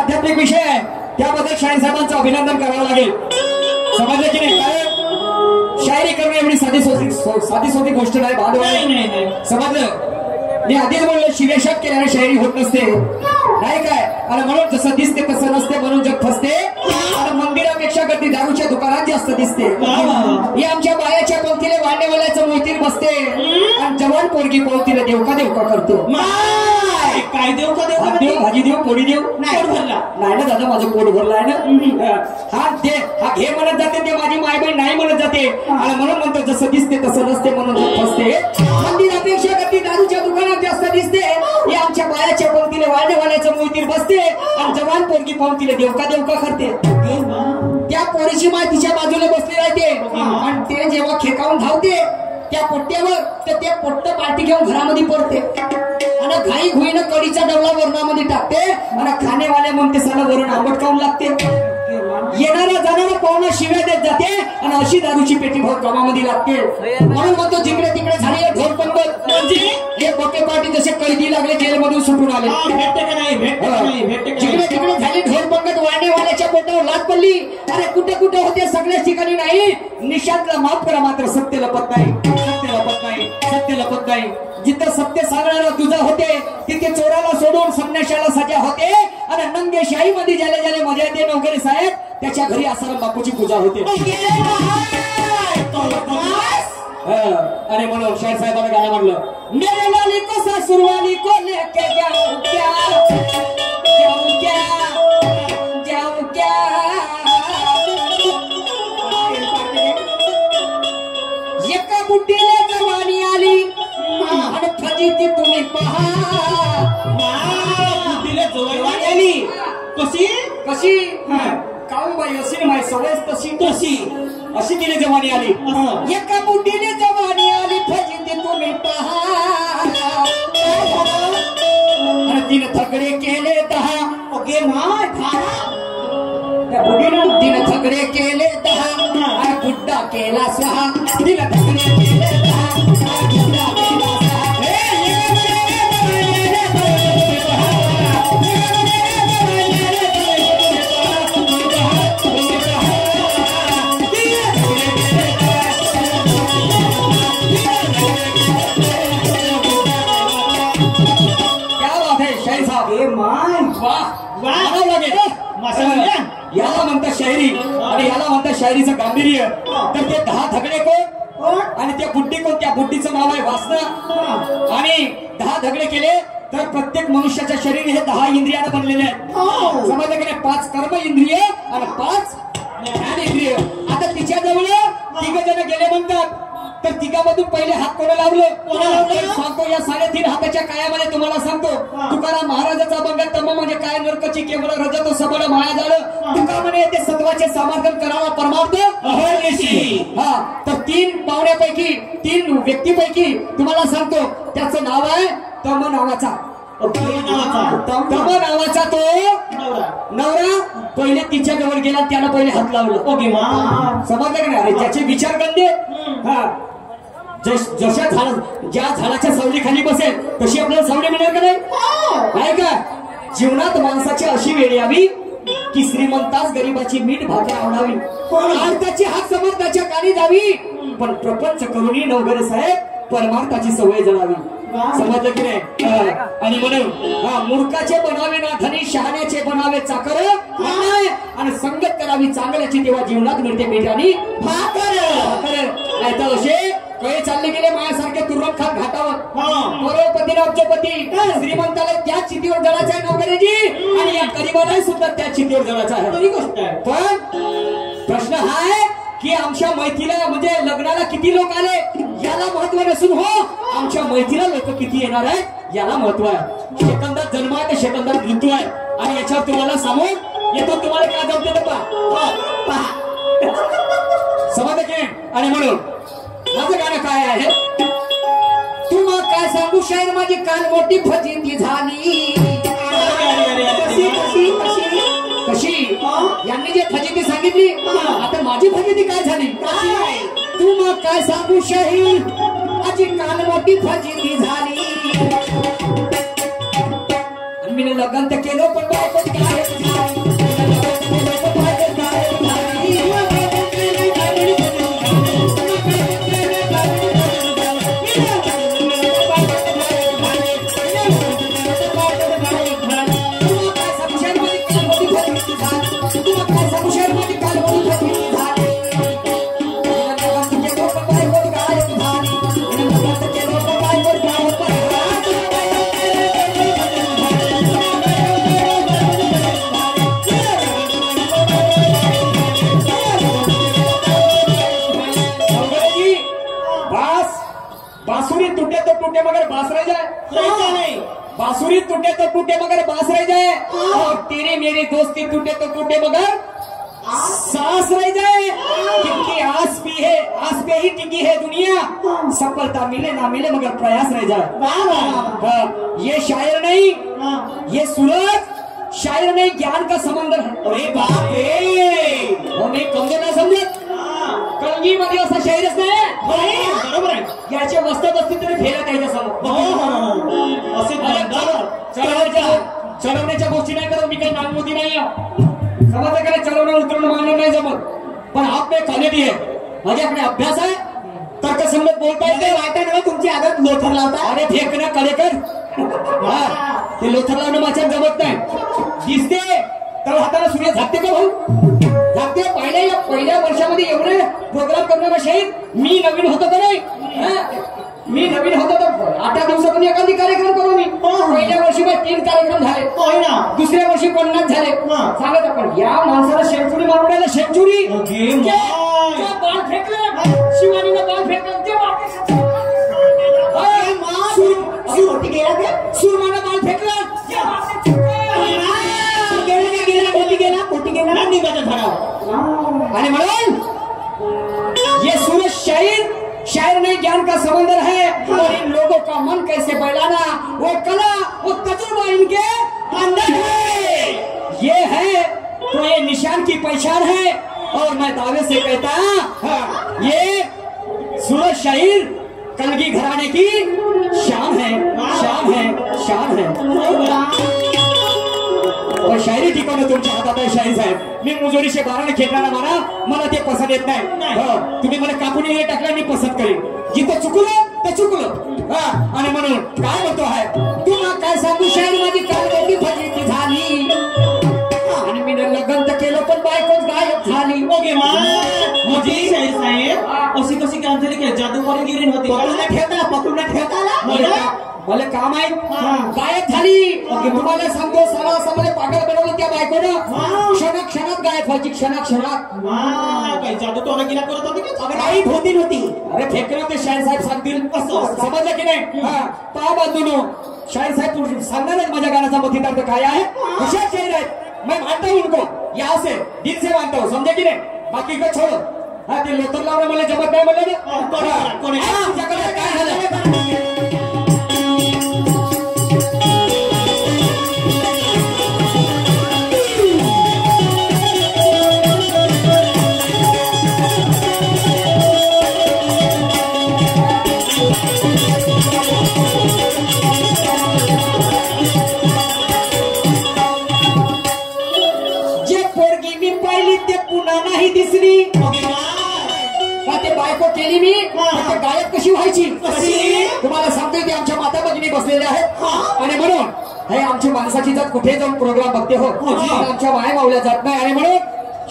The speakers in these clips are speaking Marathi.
आध्यात्मिक विषय आहे, त्याबद्दल शाहीर साहेबांचं अभिनंदन करावं लागेल. समजलं की नाही? काय शायरी करणं एवढी साधी सोपी गोष्ट नाही. नाही. समजलं? मी आधीच म्हणलं शिवेशात केल्याने शायरी होत नसते, नाही काय? आणि म्हणून जसं दिसते तसं नसते, म्हणून जग फसते. आणि मंदिरापेक्षा गर्दी दारूच्या दुकानात जास्त दिसते. ही आमच्या बायाच्या पंक्तीला वांडेवाल्याचं मोतीर बसते आणि जवान पोरगी पोहतीला देवका करतो. काय देव का देव देव भाजी देव पोळी देव नाही भरला नाही ना दादा, माझं पोट भरलं आहे ना. हा घे म्हणत जाते, ते माझी मायबाई नाही म्हणत जाते. आणि म्हणून म्हणतो जसं दिसते तसं नसते, म्हणून जग फसते. मंदिरापेक्षा गर्दी दारूच्या दुकानात जास्त दिसते. हे आमच्या बायाच्या पंक्तीला वांडेवाल्याचं मोतीर बसते आणि जवान पोरगी पंक्तीला देवका करते. त्या पोरीची माय तिच्या बाजूला बसली राहते आणि ते जेव्हा खेकावून धावते त्या पोट्ट्यावर, तर ते पोट्ट पार्टी घेऊन घरामध्ये पडते आणि घाई घुईनं कढीचा डबला वरणामध्ये टाकते आणि खाणेवाले म्हणते साला वरण आंबट खाऊन लागते. येणारा जाणारा पाहुणा शिव्या देत जाते आणि अशी दारूची पेटी भाऊ कामामध्ये लागते. म्हणून म्हणतो जिकडे तिकडे झाली ढोल पंगत, हे बोके पार्टी जसे कैदी लागले जेलमधून सुटून आले. जिकडे तिकडे झाली ढोल पंगत, वांडेवाल्याच्या पोटावर लाट पडली. अरे कुठे कुठे होते सगळ्याच ठिकाणी नाही. निशांतला माफ करा, मात्र सत्य लपत नाही. जिथं सत्य सांगणारा तुझा होते तिथे चोराला सोडून संन्याशाला सजा होते. आणि नंगे शाही मध्ये ज्याला मजा येते नवकरी साहेब, त्याच्या घरी आसाराम बापूची पूजा होते. अरे म्हणून शाहीर साहेबांना गाणं म्हणलं, मेरे लाली को सासुरवाली को लेके जाऊं क्या एका बुड्डीला जवानी आली आणि फजिती तुम्ही पहा. बुद्धीला जवानी आली कशी काऊ बाई अशी माय सवय तशी अशी तिने जवानी आली. एका बुड्डीने जवानी आली फजिती तुम्ही पहा. आणि तिने थकडे केले 10. ओके माय त्या बुड्डीनं तिने थकडे केले 10 आणि बुड्डा केला 6. तिने थकडे केले 10 आणि बुड्डा केला 6. याला म्हणतात शायरी आणि याला म्हणतात शायरीचं गांभीर्य. तर ते 10 धगडे कोण आणि त्या बुड्डी कोण? त्या बुड्डीचं नाव आहे वासना. आणि 10 धगडे केले तर प्रत्येक मनुष्याच्या शरीर हे 10 इंद्रियानं बनलेले आहेत. समजलं की नाही? 5 कर्म इंद्रिय आणि 5 ज्ञान इंद्रिय. आता तिच्या जवळ 3 जण गेले म्हणतात. तर तिघामधून पहिले हात कोणा लावलं सांगतो. या 3.5 हाताच्या कायामध्ये तुम्हाला सांगतो, तुकाराम महाराजाचा अभंग तम म्हणजे काय नरकची केवळ रजत सबळ माया झालं. तुका म्हणे ते सत्वाचे समर्थन करावा परमार्थ अहर्निशी. हा, तर 3 पाहुण्यापैकी 3 व्यक्तीपैकी तुम्हाला सांगतो त्याचं नाव आहे तम नावाचा. तम नावाचा तो नवरा पहिले तिच्या जवळ गेला, त्याला पहिले हात लावलं. ओके समजलं का नाही? अरे ज्याचे विचार गंदे, हा जशा ज्या झाडाच्या सावलीखाली बसेल तशी आपल्याला सावली मिळेल का नाही का? जीवनात माणसाची अशी वेळ यावी की श्रीमंतास गरीबाची मीठ भाकर आवडावी, अर्थाची हात समर्थाच्या कानी जावी, पण प्रपंच करुणी नवघरे साहेब परमार्थाची सवय जळावी. समजलं की नाही? आणि म्हणून मूर्खाचे बनावे ना धनी, शहाण्याचे बनावे चाकर, आणि संगत करावी चांगल्याची, तेव्हा जीवनात मिळते मीठानी भाकर. नाही तर असे काही चालले गेले मायासारखे तुरंत खात घाटावर. करोडपती अब्जपती श्रीमंताला त्याच चितीवर जळायचं आहे नवकरेजी, आणि या गरीबालाही सुद्धा त्याच चितीवर जळायचं आहे. पण प्रश्न हा आहे की आमच्या मैत्रीला म्हणजे लग्नाला किती लोक आले याला महत्व नसून हो आमच्या मैत्रीला लोक किती येणार आहेत याला महत्व आहे. शेकंदात जन्म आहे तर शेकंदात मृत्यू आहे. आणि याच्यावर तुम्हाला सांगून येतो, तुम्हाला काय जमते पहा. समजलं की? आणि म्हणून माझं गाणं काय आहे, तुम्हा काय सांगू शायर माझी काल मोठी फजिती झाली. कशी यांनी जे फजिती सांगितली, आता माझी फजिती काय झाली? तुम्हा काय सांगू शाहीर माझी काल मोठी फजिती झाली. मी लग्न तर केलं पण बायको काय बांसुरी टूटे तो टूटे मगर बांस रह जाए, और तेरी मेरी दोस्ती टूटे तो टूटे मगर सांस रह जाए। क्योंकि आस पे ही टिकी है दुनिया, सफलता मिले ना मिले मगर प्रयास रह जाए। ये शायर नहीं, ये सूरज शायर नहीं, ज्ञान का समंदर है। अरे बाप रे, मी कमजे ना समजत, कलगी मध्ये असा शायरच नाही, बरोबर आहे. याच्या वस्ती तरी फेऱ्या त्याच्या समोर असे चढवण्याच्या गोष्टी नाही करत. मी काही नागमोदी नाही, समजलं का? चढवणं उतरणं मानणं नाही जमत, पण आप में क्वालिटी आहे, माझ्याकडे अभ्यास आहे, तर्कसंगत बोलता येते. वाईट तुमची आदत लोथर लावता. अरे फेकणं कलेकर, ते लोथर लावणं माझ्यात जमत नाही. दिसते तर हाताला सूर्य झाकते का भाऊ? झाकते. पहिल्या वर्षामध्ये एवढे प्रोग्राम करणारा शाहीर मी नवीन होतो का नाही? मी नवीन होतो तर 8 दिवसातून एखादी कार्यक्रम करू मी. पहिल्या वर्षी 3 कार्यक्रम झाले, दुसऱ्या वर्षी 50 झाले. सांगत आपण या माणसाला सेंचुरी मारून राहिला. सेंचुरी बॉल फेकलं, शिवानीनं बॉल फेकलं, सुरमानं बॉल फेकलं, आणि म्हणून ये सूरज शायर नहीं, ज्ञान का समंदर है, और इन लोगों का मन कैसे बहलाना, वो कला वो तजुर्बा इनके अंदर है. ये है तो ये निशान की पहचान है, और मैं दावे से कहता ये सूरज शायर कलगी घराने की शान है, शान है, शान है. और शायरी टिकवणं तुमच्या हातात आहे शाहीर साहेब. मी मुजोरीचे बाराने खेळणारा मला ते पसंत येत नाही. तुम्ही मला कापून टाकला मी पसंत करेन. जिथं चुकलं ते चुकलं. आणि म्हणून काय म्हणतो आहे, तुला काय सांगू शाहीर माझी कालगोटी फजिती झाली, आणि मी लग्न तर केलं पण बायकोच गायब झाली. ओके माझी शाहीर साहेब अशी कशी काम झाली की जादूमध्ये गिरीन होती. पकडून ठेवता मला काम आहे, गायब झाली. तुम्हाला सांगतो साला समोर पागल बनवलं त्या बायकोनं. क्षणात गायब व्हायची, क्षणात. काही जादू तो गेला करत होती का? गायब होती. अरे फेकलं ते शाहीर साहेब सांगतील, समजलं की नाही? पहा बाजूनो शाहीर साहेब सांगणार माझ्या गाण्याचा मथितार्थ काय आहे. हुशार शाहीर आहेत, मैं मानता हूं उनको, यहाँ से दिल से मानता हूं, समझे की नाही? बाकी का छोड़ो. ते लोथर लावणं मला जमत नाही म्हणलं ना. तुझ्याकडे काय झालं? दिसली ते बायको केली मी, गायब कशी व्हायची तुम्हाला सांगतोय. ते आमच्या माता भगिनी बसलेल्या आहेत, आणि म्हणून हे आमची माणसाची जात कुठे जाऊन प्रोग्राम बघते हो, आमच्या माया मावल्या जात नाही. आणि म्हणून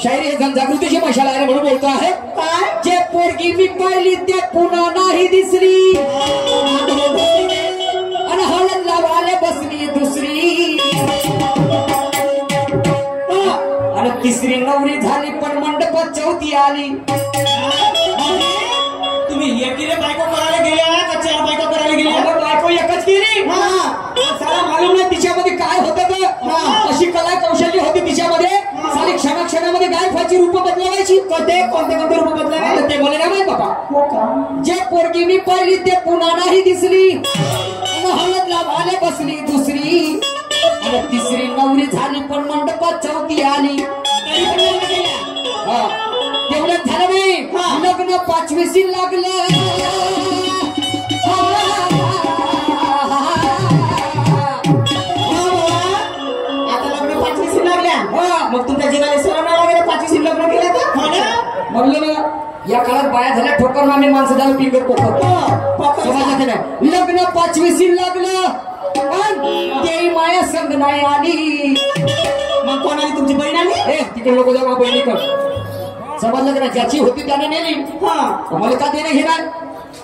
शायरी हे जनजागृतीची मशाल आहे म्हणून बोलतो आहे. जे पोरगी मी पाहिली ते पुन्हा नाही दिसली, आणि हळद लावाले बसली दुसरी, आणि तिसरी नवरी झाली पण मंडपात चौथी आली. तुम्ही एकीने बायको करायला गेल्या का 4 बायको करायला गेल्या? बायको एकच केली. साला मालूम नाही तिच्यामध्ये काय होतं. अशी कला कौशल्य होती तिच्यामध्ये. साली क्षणामध्ये गायब व्हायची, रूप बदलावायची. कोणते रूप बदलावे ते मला नाही माहित बाबा. जे पोरगी मी पाहिली ते पुन्हा नाही दिसली, हळद लावाले बसली दुसरी, आणि तिसरी नवरी झाली पण मंडपात चौथी आली. तेवढं झालं नाही, लग्न 5वीसी लागलं. आता लग्न 5वीसी लागल्या. मग तुमच्या जीवाला सरळ नाही लागेल 5वीसी लग्न केलं तर? म्हणलं ना या काळात बाया झाल्या ठोकर मामी माणसं झालं पिंगर पोखर. लग्न 5वीसी लागलं पण ते माया संग नाही आली. मग कोण आली? तुमची बहीण आली? तिकडे लोक जाऊ बहिणी कर. समजलं की नाही? ज्याची होती त्याने नेली, मला का देणं घेणार?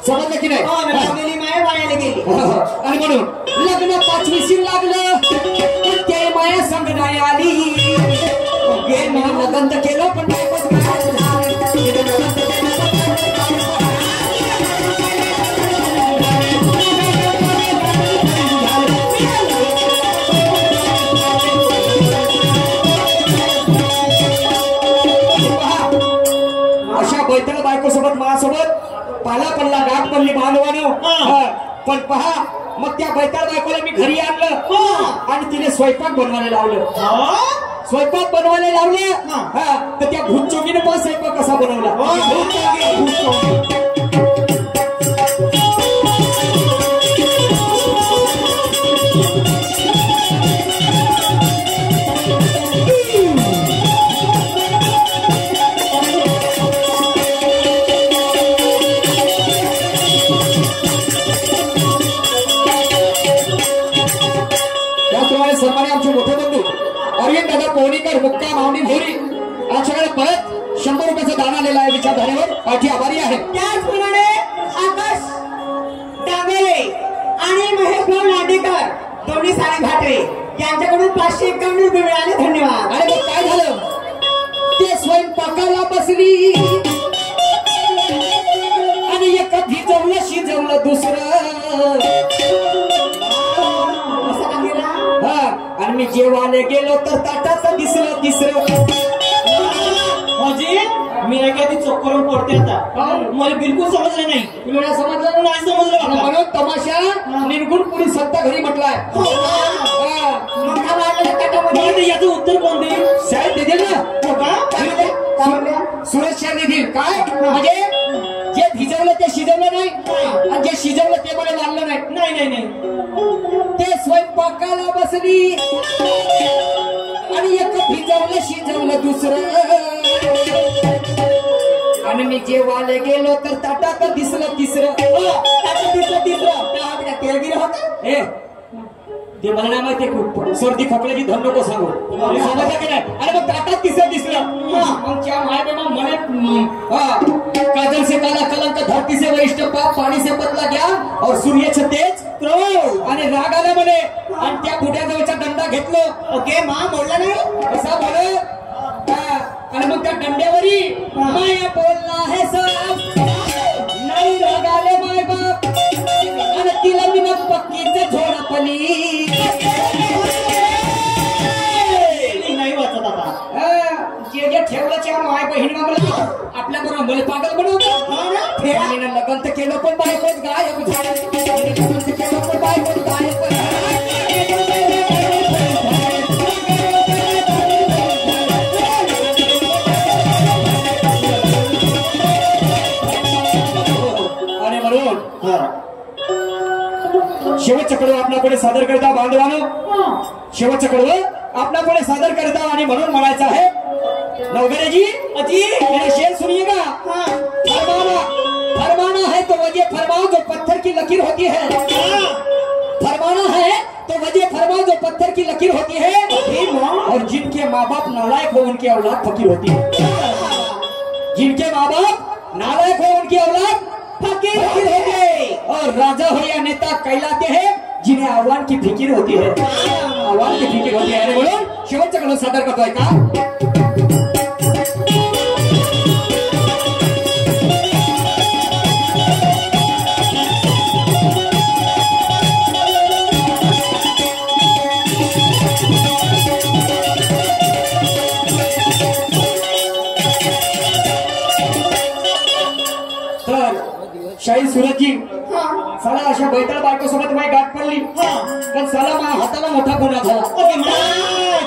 समजलं की नाही? माया बायाला गेली. आणि म्हणून लग्न 5वीसी लागलं पण ते माया संग नाही आली. लग्न केलं पण पाला पडला गाठ पडली बांधवानो. पण पहा मग त्या बैताळ बायकोला मी घरी आणलं आणि तिने स्वयंपाक बनवायला लावलं. स्वयंपाक बनवायला लावलं तर त्या भूतचोगीने पण स्वयंपाक कसा बनवला. सर्वांनी आमचे मोठे बंधू अरविंद दादा पोहणीकर मुक्का मावणी भोरी आमच्याकडे परत 100 रुपयाचा दान आलेला आहे विचारधारेवर. पाठी आभारी आहे. त्याचप्रमाणे आकाश डांगरे आणि महेशभाऊ लांडेकर दोन्ही साडी घाटरे यांच्याकडून 551 रुपये मिळाले. धन्यवाद. अरे मग काय झालं ते स्वयंपाकाला बसली आणि एक भिजवलं शिजवलं दुसरं. आणि मी जेवायला गेलो तर ताटात दिसलं तिसरं. मी एखादी चोक करून पडते आता. मला बिलकुल समजलं नाही. तुला समजलं नाही? समजलं म्हणून तमाशा निर्गुण पुरी सत्ता घरी म्हटलाय. याचं उत्तर कोण देईल? साहेब देतील ना. सुरेश साहेब देतील. काय म्हणजे जे भिजवलं ते शिजवलं नाही आणि जे शिजवलं ते मला मानलं नाही. नाही नाही नाही ते स्वयंपाकाला बसली आणि एक भिजवलं शिजवलं दुसरं. आणि मी जेवायला गेलो तर ताटात दिसलं तिसरं. तेलगिरी होत ए ते मला नाही माहिती. सर्दी खोकल्याची धन नको सांगू. समजलं की नाही? अरे मग ताटात तिसरं दिसलं. आमच्या मायबाबा म्हणे काजल से काला कलंक धरती से वरिष्ठ पाप पाणी से बदला घ्या और सूर्याचं तेज क्रोध. आणि राग आला म्हणे आणि त्या बुड्याजवळचा दंडा घेतलो. ओके मा मोडला नाही कसा बोल. आणि मग त्या दंड्यावरी माया बोलला है साहेब नाही राग आले माय बाप आणि तिला मी मग पक्कीच झोडपली. नाही वाचत आता. जे जे ठेवलं त्या माय बहीण मला आपल्या बरोबर मला पागल बनवतो. लग्न तर केलं पण बायकोच गायब झालं. केलं पण बायकोच गायब. आणि म्हणून शेवटचं कडवं आपल्याकडे सादर करता बांधवानो. शेवटचं कडवं आपल्याकडे सादर करता आणि म्हणून म्हणायचं आहे नवगरे जी अजी मेरा शेर सुनिएगा. फरमाना है तो वजह फरमाओ जो पत्थर की लकीर होती है. फरमाना है तो वजह फरमाओ जो पत्थर की लकीर होती है. और जिनके माँ बाप नालायक हो उनकी औलाद फकीर होती है. जिनके माँ बाप नालायक हो उनकी औलाद फकीर होती है. और राजा हो या नेता कहलाते हैं जिन्हें आह्वान की फिकिर होती है. आह्वान की फिकिर होती है. बोलो शेवटचं कडवं सादर करतोय का. शाही सूरजजी साला अशा बैताळ बायकोसोबत माझी गाठ पडली. पण साला माझ्या हाताला मोठा गुन्हा झाला.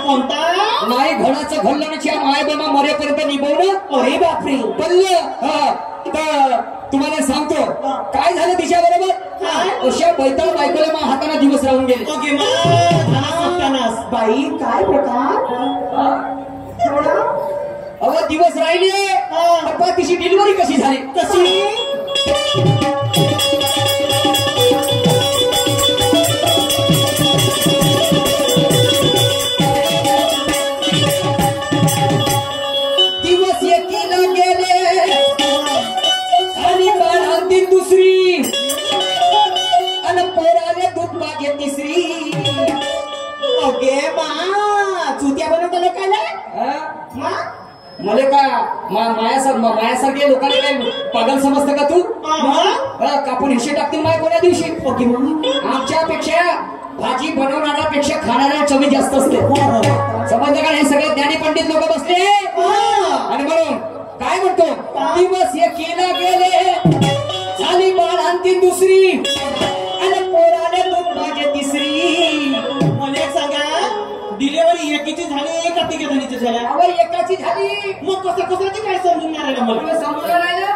कोणता नाही घोडाचं घोलण्याची माय बाबा मरेपर्यंत निभवणं. अरे बापरे पडलं. तर तुम्हाला सांगतो काय झालं तिच्या बरोबर. अशा बैताळ बायकोला माझ्या हाताला दिवस राहून गेले. बाई काय प्रकार. अहो दिवस राहिले. तिची डिलिव्हरी कशी झाली. कशी दिवस एकीला गेले आणि बाळांती दुसरी आणि पोराले दूध मागे तिसरी. ओके मा चुत्या बनवता लोकांना. मला का मायासारखे लोकांना काय पागल समजतं का तू. कापून हिशे टाकतील माय कोण्या दिवशी. आमच्यापेक्षा भाजी बनवणाऱ्यापेक्षा खाणाऱ्या चवी जास्त असते. समजलं का. हे सगळे ज्ञानी पंडित लोक बसले. आणि म्हणून काय म्हणतो दिवस एकीला गेले आणखी दुसरी आणि पोराने दूध माझे तिसरी. मला एक सांगा, डिलेव्हरी एकीची झाली का तिघे जणीची झाल्या? अहो एकाची झाली. मग कसं ते काय समजून नाही राहिलं मला. तुला समजून राहिलं?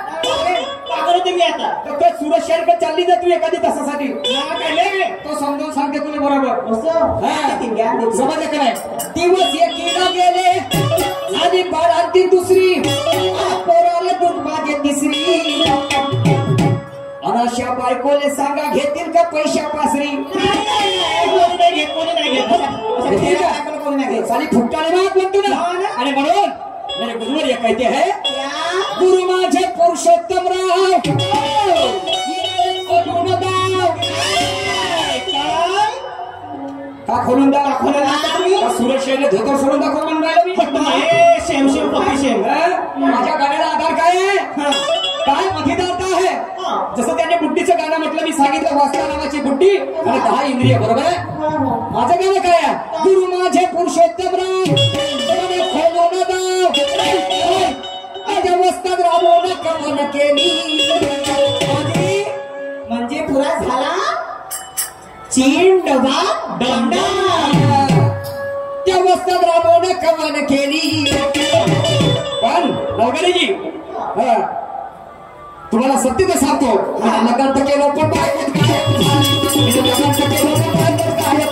पागल होते मी आता. तर सुरत शहर चालली जा तू एखादी तासासाठी. काय तो समजावून सांगते तुला बरोबर. असं समजलं का नाही? दिवस एकीला गेले आणि बाळ आणखी दुसरी पोराला दूध माझे तिसरी. अनाशा बायकोले सांगा घेतील का पैशा पासरी. साली फुटकाने माग म्हणतो ना. आणि म्हणून मेरे गुरुवर ये कहते हैं, गुरु माझे पुरुषोत्तम राव खोलून दाव. का खोलून दाव? सुरत शैली धोतर सोडून दाखव म्हणून राहिलो मी. शेम पप्पी माझ्या गाण्याला आधार काय आहे? काय मखिदारता आहे? जसं त्याने बुड्डीचं गाणं म्हटलं, मी सांगितलं वास्ता नावाची बुड्डी आणि 10 इंद्रिय. बरोबर आहे? माझं गाणं काय आहे? गुरु माझे पुरुषोत्तम राव खोलून दाव. माझ्या वस्तात राबवून कमन केली. म्हणजे पुरा झाला चीन डबा डंडा. त्या वस्तात राबवून कमन केली. पण नवगरीजी तुम्हाला सत्य तर सांगतो, लग्न तर केलं पण बायकोत काय, लग्न तर केलं पण बायकोत काय.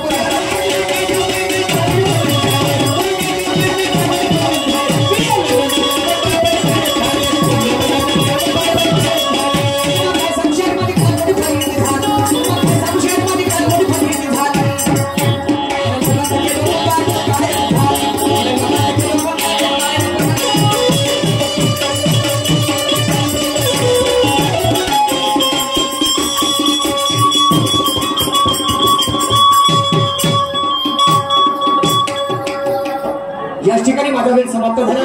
याच ठिकाणी माझा वेळ समाप्त झाला.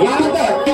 यानंतर